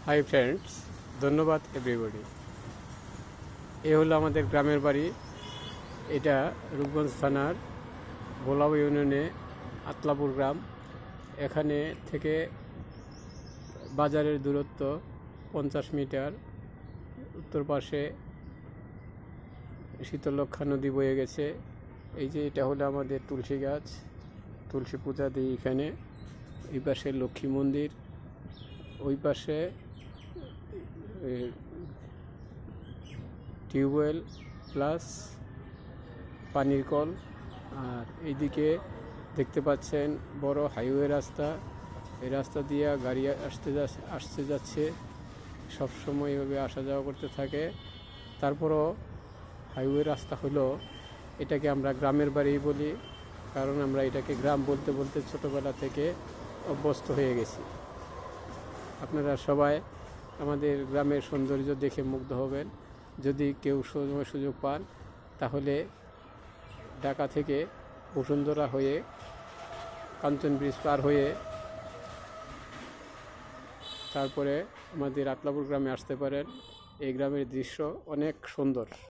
Hi friends, ধন্যবাদ everybody. এ হলো আমাদের গ্রামের বাড়ি। এটা রূপগঞ্জ থানার ভোলাও ইউনিয়নে আতলাপুর গ্রাম। এখানে থেকে বাজারের দূরত্ব 50 মিটার। উত্তর পাশে শীতলক্ষা নদী বয়ে গেছে। এই যে এটা হলো আমাদের তুলসী গাছ, তুলসী পূজা দিই এখানে। এই পাশে লক্ষ্মী মন্দির, ওই পাশে টিউবওয়েল প্লাস পানির কল। আর এইদিকে দেখতে পাচ্ছেন বড় হাইওয়ে রাস্তা। এই রাস্তা দিয়ে গাড়ি আসতে যাচ্ছে, সবসময় এভাবে আসা যাওয়া করতে থাকে। তারপরও হাইওয়ে রাস্তা হলো, এটাকে আমরা গ্রামের বাড়ি বলি, কারণ আমরা এটাকে গ্রাম বলতে বলতে ছোটোবেলা থেকে অভ্যস্ত হয়ে গেছি। আপনারা সবাই আমাদের গ্রামের সৌন্দর্য দেখে মুগ্ধ হবেন। যদি কেউ সময় সুযোগ পান তাহলে ঢাকা থেকে বসুন্ধরা হয়ে কাঞ্চন ব্রিজ পার হয়ে তারপরে আমাদের আতলাপুর গ্রামে আসতে পারেন। এই গ্রামের দৃশ্য অনেক সুন্দর।